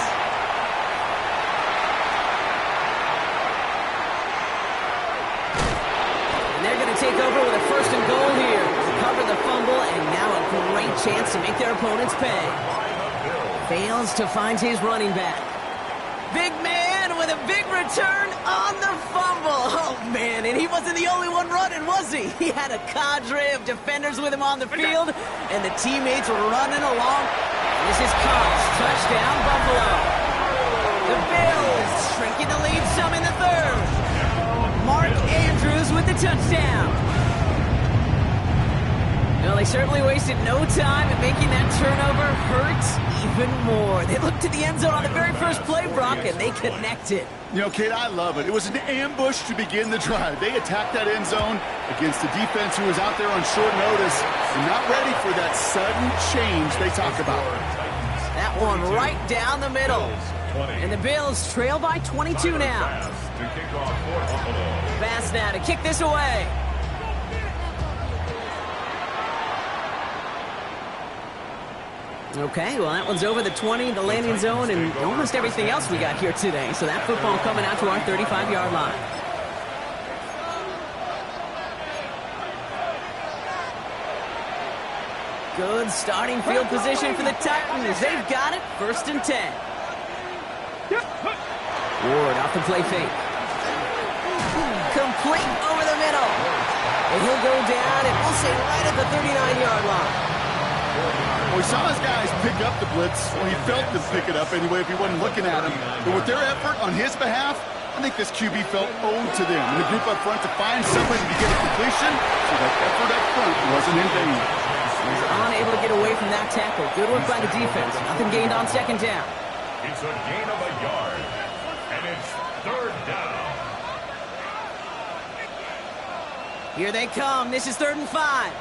And they're going to take over with a 1st and goal here. Cover the fumble, and now a great chance to make their opponents pay. Fails to find his running back. Big man with a big return on the fumble. Oh, man, and he wasn't the only one running, was he? He had a cadre of defenders with him on the field, and the teammates were running along. This is Cox. Touchdown, Buffalo. The Bills shrinking the lead some in the third. Mark Andrews with the touchdown. Well, they certainly wasted no time in making that turnover hurt even more. They looked to the end zone on the very first play, Brock, and they connected. You know, kid, I love it. It was an ambush to begin the drive. They attacked that end zone against a defense who was out there on short notice and not ready for that sudden change they talk about. That one right down the middle. And the Bills trail by 22 now. Fast now to kick this away. Okay, well, that one's over the 20, the landing zone, and almost everything else we got here today. So that football coming out to our 35-yard line. Good starting field position for the Titans. They've got it, 1st and 10. Ward off the play fake. Complete over the middle. And he'll go down, and we'll say right at the 39-yard line. Well, we saw his guys pick up the blitz. Well, he felt them pick it up anyway if he wasn't looking at him. But with their effort on his behalf, I think this QB felt owed to them. And the group up front to find somebody to get a completion, so that effort up front wasn't in vain. He's unable to get away from that tackle. Good work by the defense. Nothing gained on 2nd down. It's a gain of a yard, and it's 3rd down. Here they come. This is 3rd and 5.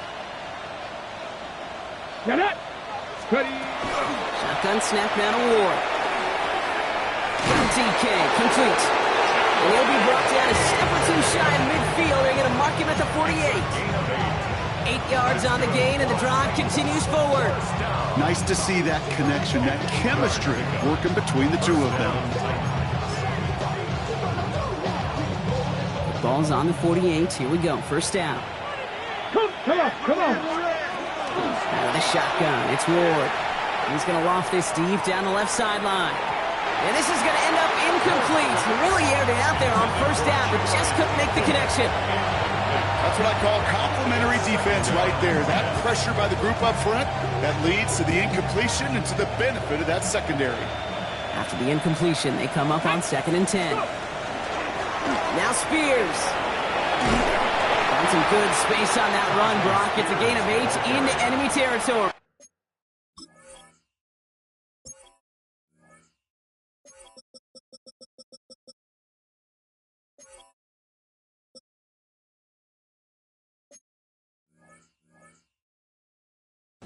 Get it. Ready. Shotgun snap now to Ward. DK complete. And he'll be brought down a step or two shy of midfield. They're going to mark him at the 48. 8 yards on the gain, and the drive continues forward. Nice to see that connection, that chemistry working between the two of them. The ball's on the 48. Here we go. 1st down. Come on. Out of the shotgun, it's Ward. He's going to loft this deep down the left sideline. And this is going to end up incomplete. He really aired it out there on 1st down, but just couldn't make the connection. That's what I call complimentary defense right there. That pressure by the group up front, that leads to the incompletion and to the benefit of that secondary. After the incompletion, they come up on 2nd and 10. Now Spears. Found some good space on that run, Brock. It's a gain of 8 into enemy territory.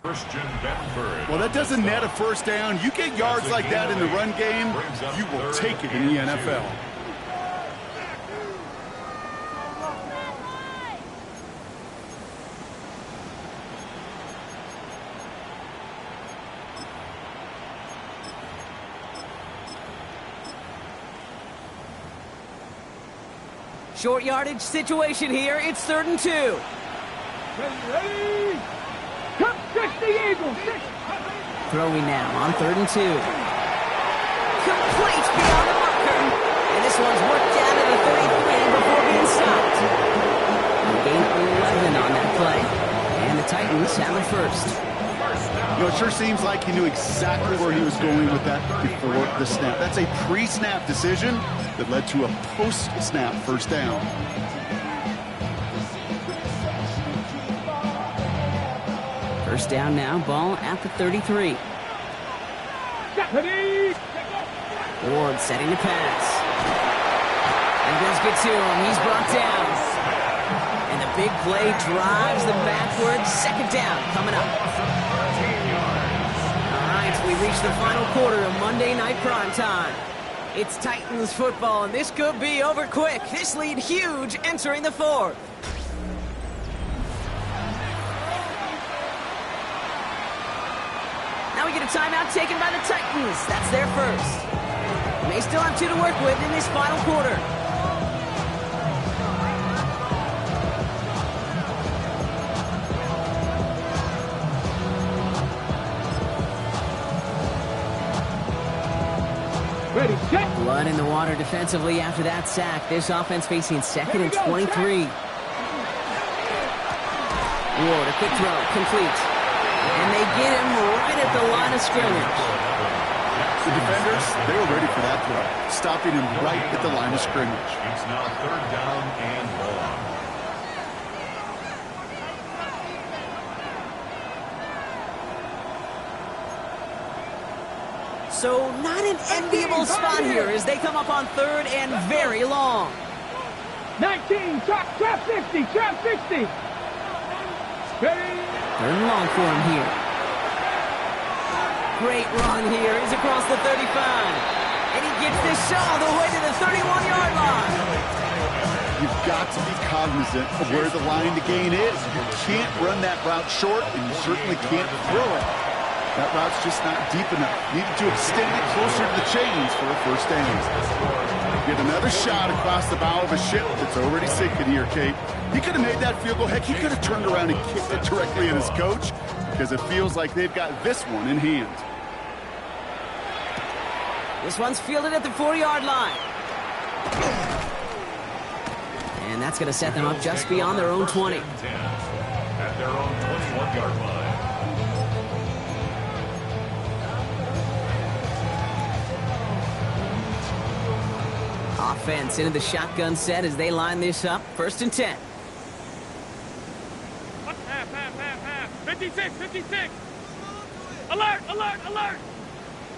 Christian Benford. Well, that doesn't net a 1st down. You get yards like that in the run game, you will take it in the NFL. Short yardage situation here. It's 3rd and 2. Ready. Come, 6 the Eagles. 6. Throwing now on 3rd and 2. Complete beyond the marker. And this one's worked down to the 33 before being stopped. Gain 11 on that play. And the Titans have it 1st. You know, it sure seems like he knew exactly where he was going with that before the snap. That's a pre-snap decision that led to a post-snap 1st down. First down now, ball at the 33. Ward setting the pass. And Bills get to him. He's brought down. And the big play drives them backwards. 2nd down coming up. All right, we reach the final quarter of Monday Night Primetime. It's Titans football, and this could be over quick. This lead huge entering the 4th. Now we get a timeout taken by the Titans. That's their 1st. They still have 2 to work with in this final quarter. Ready, set. Blood in the water defensively after that sack. This offense facing 2nd and 23. Ward, a quick throw, complete. And they get him right at the line of scrimmage. The defenders, they were ready for that throw, stopping him right at the line of scrimmage. It's now 3rd down and long. So not an enviable spot here as they come up on 3rd and very long. 19, trap 50, trap 60. Ready. 3rd and long for him here. Great run here. He's across the 35. And he gets this shot all the way to the 31-yard line. You've got to be cognizant of where the line to gain is. You can't run that route short, and you certainly can't throw it. That route's just not deep enough. Needed to extend it closer to the chains for a first down. Get another shot across the bow of a ship that's already sinking here, Kate. He could have made that field goal. Heck, he could have turned around and kicked it directly at his coach because it feels like they've got this one in hand. This one's fielded at the 4-yard line. And that's going to set them up just beyond their own 20. At their own 21-yard line. Offense into the shotgun set as they line this up. 1st and 10. Half. 56, 56. Alert, alert, alert.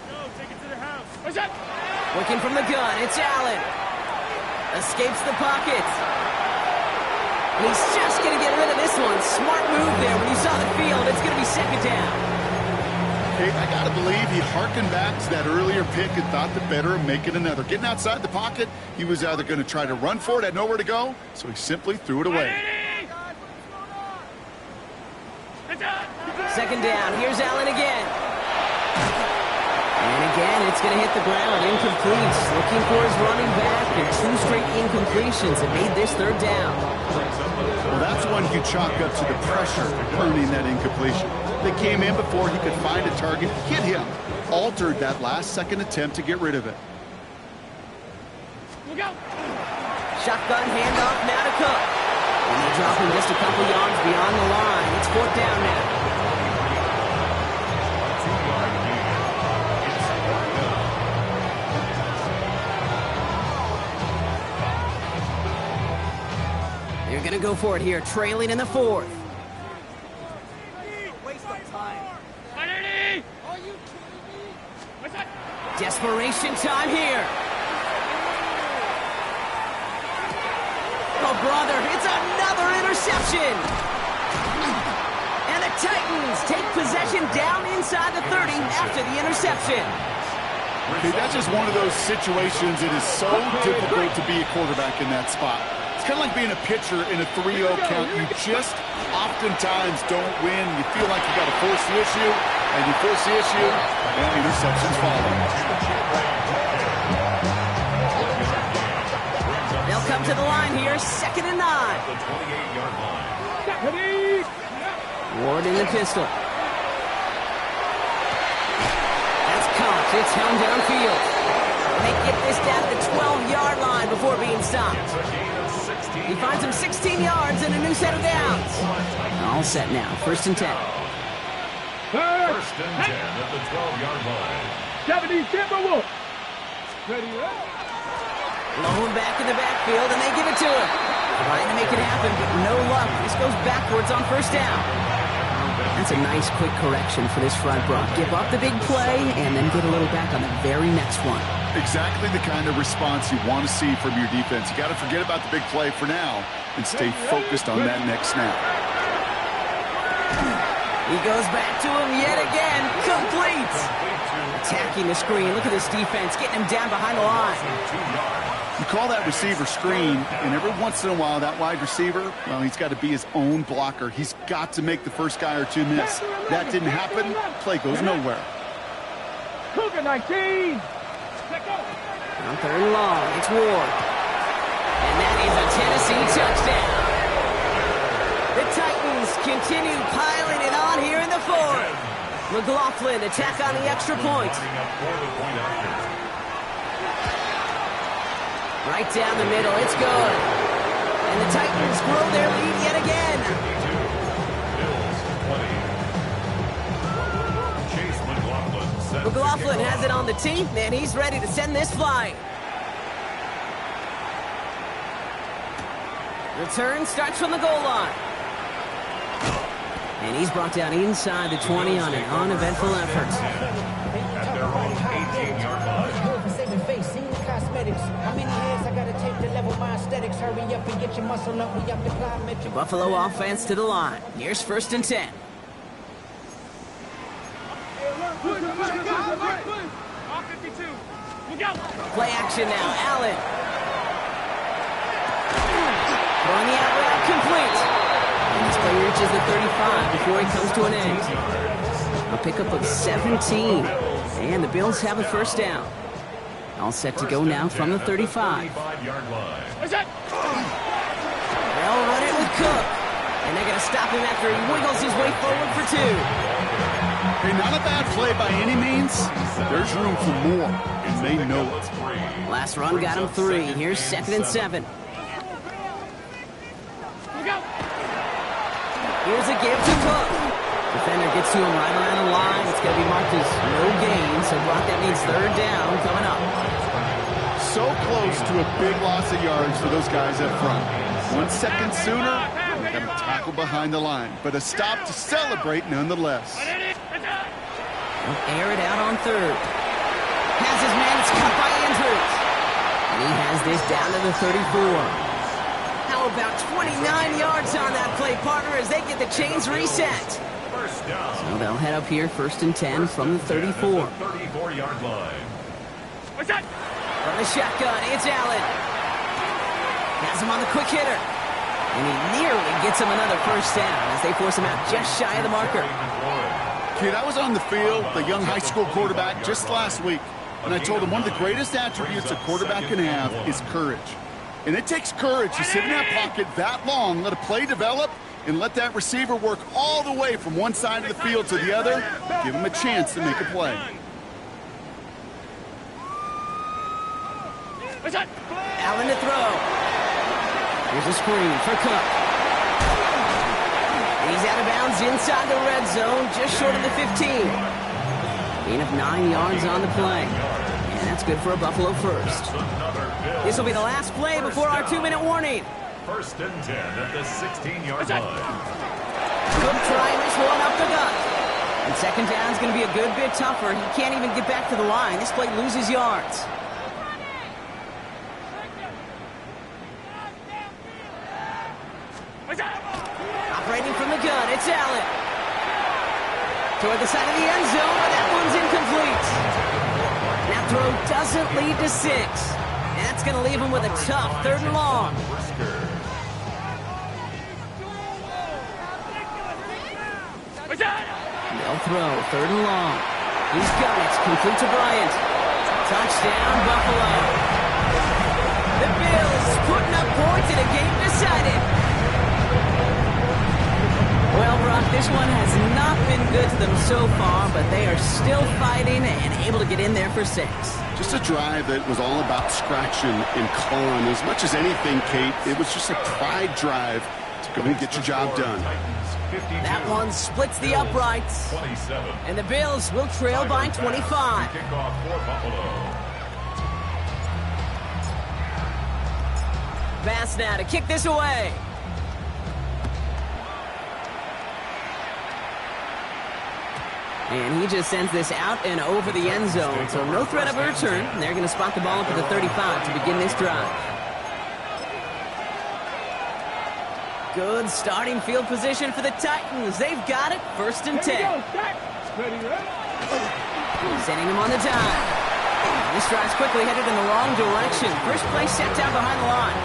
Go, take it to the house. What's that? Working from the gun, it's Allen. Escapes the pocket. And he's just going to get rid of this one. Smart move there. When you saw the field, it's going to be 2nd down. Kate, I got to believe he harkened back to that earlier pick and thought the better of making another. Getting outside the pocket, he was either going to try to run for it, had nowhere to go, so he simply threw it away. 2nd down. Here's Allen again. And again, it's going to hit the ground. Incomplete. Looking for his running back. And 2 straight incompletions that made this 3rd down. Well, that's one you chalk up to the pressure earning that incompletion. They came in before he could find a target, hit him, altered that last-second attempt to get rid of it. Look out. Shotgun handoff now to Cook. And they drop him just a couple yards beyond the line. It's 4th down now. They're going to go for it here, trailing in the 4th. Desperation time here. Oh, brother, it's another interception. And the Titans take possession down inside the 30 after the interception. Okay, that's just one of those situations. It is so difficult to be a quarterback in that spot. It's kind of like being a pitcher in a 3-0 count. You just oftentimes don't win. You feel like you got to force the issue, and you force the issue, and interceptions follow. They'll come to the line here, 2nd and 9. The 28-yard line. Ward in the pistol. That's caught. It's held downfield. And they get this down to the 12-yard line before being stopped. He finds him 16 yards and a new set of downs. All set now. 1st and 10. 1st and 10 at the 12-yard line. 70 Timberwolves. Ready up. Low back in the backfield, and they give it to him. Trying to make it happen, but no luck. This goes backwards on 1st down. That's a nice quick correction for this front row. Give up the big play, and then get a little back on the very next one. Exactly the kind of response you want to see from your defense. You got to forget about the big play for now and stay focused on that next snap. He goes back to him yet again. Complete. Attacking the screen. Look at this defense getting him down behind the line. You call that receiver screen, and every once in a while, that wide receiver, well, he's got to be his own blocker. He's got to make the first guy or two miss. That didn't happen. Play goes nowhere. Cougar 19. On 3rd and long, it's Ward. And that is a Tennessee touchdown. The Titans continue piling it on here in the 4th. McLaughlin attack on the extra point. Right down the middle, it's good. And the Titans grow their lead yet again. McLaughlin has it on the tee, and he's ready to send this flying. Return starts from the goal line. And he's brought down inside the 20 on an uneventful effort. At their own 18-yard line. The Buffalo offense to the line. Here's 1st and 10. Play action now, Allen. Throwing the out route complete. And this play reaches the 35 before he comes to an end. A pickup of 17. And the Bills have a 1st down. All set to go now from the 35. They'll run it with Cook. And they're going to stop him after he wiggles his way forward for 2. Hey, not a bad play by any means. There's room for more, and they know it. Last run got him 3. Here's 2nd and 7. Here's a give to Cook. Defender gets to him right around the line. It's going to be marked as no gain, so Brock, that means 3rd down coming up. So close to a big loss of yards for those guys up front. 1 second sooner, they got a tackle behind the line, but a stop to celebrate nonetheless. He'll air it out on 3rd. Has his man, it's cut by Andrews. And he has this down to the 34. How about 29 yards on that play, partner, as they get the chains reset. So they'll head up here, 1st and 10 from the 34. 34-yard line. What's that? From the shotgun, it's Allen. Has him on the quick hitter. And he nearly gets him another 1st down as they force him out just shy of the marker. Kid, I was on the field, the young high school quarterback, just last week. And I told him one of the greatest attributes a quarterback can have is courage. And it takes courage to sit in that pocket that long, let a play develop, and let that receiver work all the way from one side of the field to the other. Give him a chance to make a play. Allen to throw. Here's a screen for Cook. He's out of bounds inside the red zone, just short of the 15. Gain of 9 yards on the play. And that's good for a Buffalo 1st. This will be the last play before our 2-minute warning. 1st and 10 at the 16-yard line. Cook trying this one up the gut. And 2nd down is going to be a good bit tougher. He can't even get back to the line. This play loses yards. Operating from the gun, it's Allen. Toward the side of the end zone, but that one's incomplete. That throw doesn't lead to 6. And that's going to leave him with a tough 3rd and long. They'll throw 3rd and long. He's got it, complete to Bryant. Touchdown, Buffalo. The Bills putting up points in a game decided. Well, Brock, this one has not been good to them so far, but they are still fighting and able to get in there for 6. Just a drive that was all about scratching and clawing. As much as anything, Kate, it was just a pride drive to go and get your job done. That one splits the uprights. And the Bills will trail by 25. Pass now to kick this away. And he just sends this out and over the end zone. So no threat of a return. They're going to spot the ball up at the 35 to begin this drive. Good starting field position for the Titans. They've got it. 1st and 10. Sending him on the dime. This drive's quickly headed in the wrong direction. First play set down behind the line.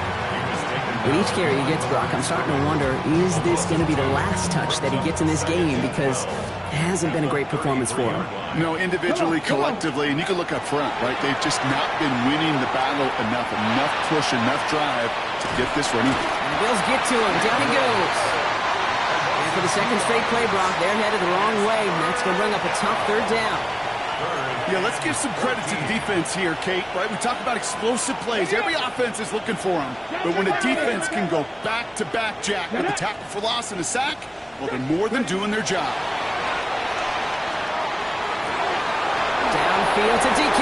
With each carry he gets, Brock, I'm starting to wonder, is this going to be the last touch that he gets in this game? Because it hasn't been a great performance for him. No, individually, collectively, and you can look up front, right? They've just not been winning the battle enough push, enough drive to get this running. And the Bills get to him. Down he goes. And for the 2nd straight play, Brock, they're headed the wrong way, and that's going to bring up a tough 3rd down. Yeah, let's give some credit to the defense here, Kate, right? We talk about explosive plays. Every offense is looking for them. But when a defense can go back-to-back, Jack, with a tackle for loss and a sack, well, they're more than doing their job. Downfield to DK.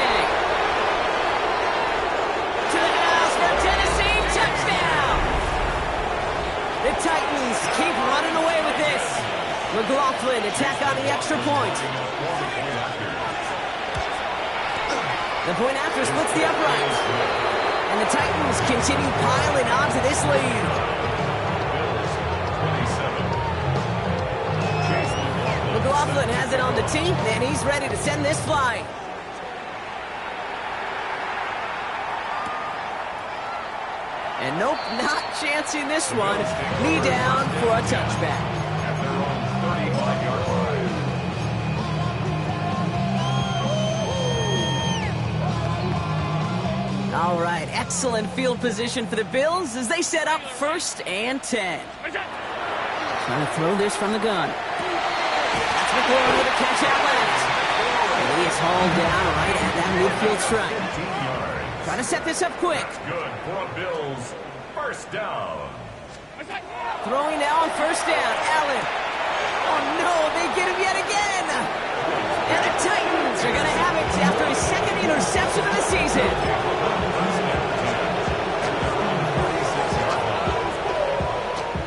To the house for Tennessee, touchdown! The Titans keep running away with this. McLaughlin to tack on the extra point. The point after splits the upright. And the Titans continue piling onto this lead. McLaughlin has it on the tee, and he's ready to send this flying. And nope, not chancing this one. Knee down for a touchback. At their own 35-yard line. All right, excellent field position for the Bills as they set up 1st and 10. Trying to throw this from the gun. That's McLaurin with a catch out left. And he is hauled down right at that midfield stripe. Trying to set this up quick. Good for a Bills first down. Throwing now on 1st down, Allen. Oh no, they get him yet again. And the Titans are going to have it after his 2nd interception of the season.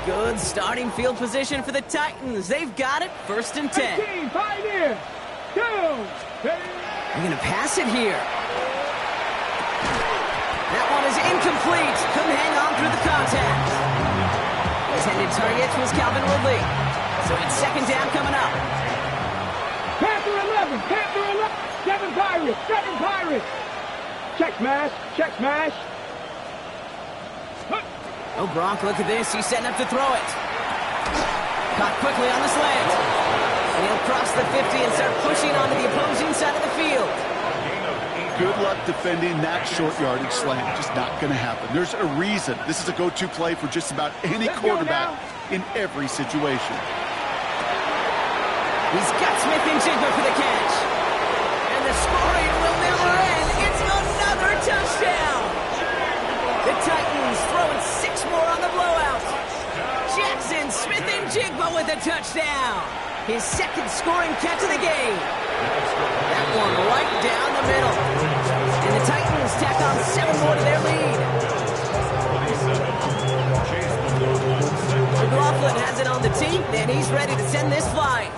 Good starting field position for the Titans. They've got it, 1st and 10. 15, pioneer. 2. They're going to pass it here. That one is incomplete. Couldn't hang on through the contact. Intended target was Calvin Woodley. So it's 2nd down coming up. Panther 11, Panther 11. 7 Pirates, 7 Pirates. Check smash, check smash. Oh, Brock, look at this. He's setting up to throw it. Caught quickly on the slant. And he'll cross the 50 and start pushing onto the opposing side of the field. Good luck defending that short yardage slant. Just not going to happen. There's a reason. This is a go-to play for just about any quarterback in every situation. He's got Smith and Jigba for the catch. And the scoring will never end. It's another touchdown. The Titans throwing 6 more on the blowout. Jackson Smith and Jigba with a touchdown. His 2nd scoring catch of the game. That one right down the middle. And the Titans tack on 7 more to their lead. McLaughlin has it on the tee, and he's ready to send this flying.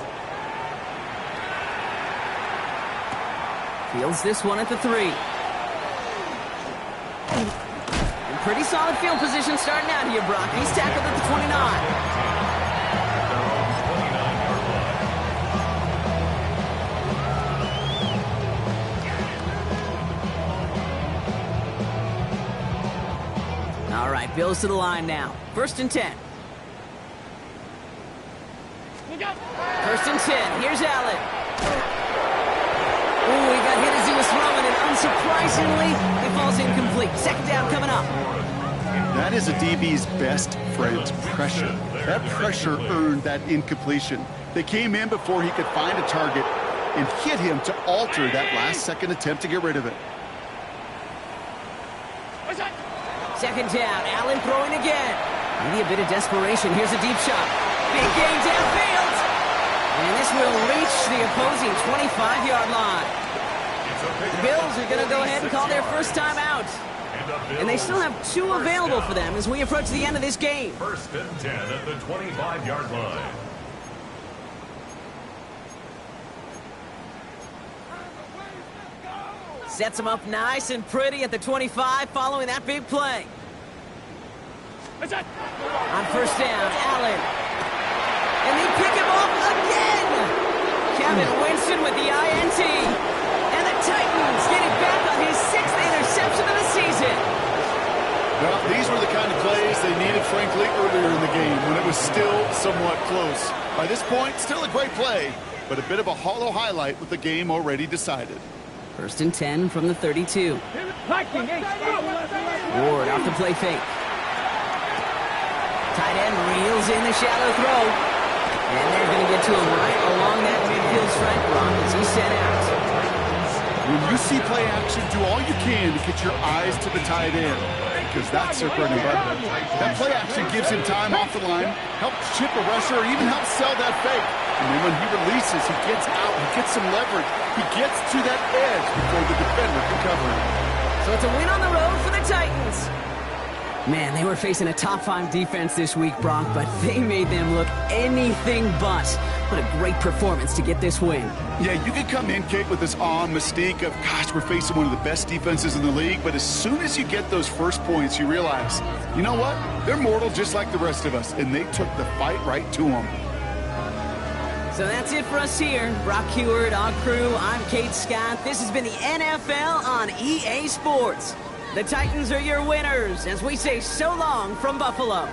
Fields this one at the 3. And pretty solid field position starting out here, Brock. He's tackled at the 29. All right, Bills to the line now. 1st and 10. 1st and 10. Here's Allen. Ooh, he got hit as he was throwing, and unsurprisingly, it falls incomplete. 2nd down coming up. That is a DB's best friend, pressure. That pressure earned that incompletion. They came in before he could find a target and hit him to alter that last-second attempt to get rid of it. 2nd down, Allen throwing again. Maybe a bit of desperation. Here's a deep shot. Big gain downfield. And this will reach the opposing 25-yard line. The Bills are going to go ahead and call their first time out. And they still have 2 available for them as we approach the end of this game. 1st and 10 at the 25-yard line. Sets them up nice and pretty at the 25 following that big play. On 1st down, Allen. And they pick him off again. Kevin Winston with the INT. And the Titans get it back on his 6th interception of the season. Well, these were the kind of plays they needed, frankly, earlier in the game when it was still somewhat close. By this point, still a great play, but a bit of a hollow highlight with the game already decided. 1st and 10 from the 32. Ward off the play fake. Tight end reels in the shallow throw. And they're going to get to him right along that midfield stripe block as he's sent out. When you see play action, do all you can to get your eyes to the tight end, because that's their bread and butter. That play action gives him time off the line, helps chip a rusher, or even helps sell that fake. And then when he releases, he gets out, he gets some leverage. He gets to that edge before the defender can cover him. So it's a win on the road for the Titans. Man, they were facing a top-5 defense this week, Brock, but they made them look anything but. What a great performance to get this win. Yeah, you could come in, Kate, with this awe and mystique of, gosh, we're facing one of the best defenses in the league, but as soon as you get those first points, you realize, you know what? They're mortal just like the rest of us, and they took the fight right to them. So that's it for us here. Brock Heward, our crew, I'm Kate Scott. This has been the NFL on EA Sports. The Titans are your winners as we say so long from Buffalo.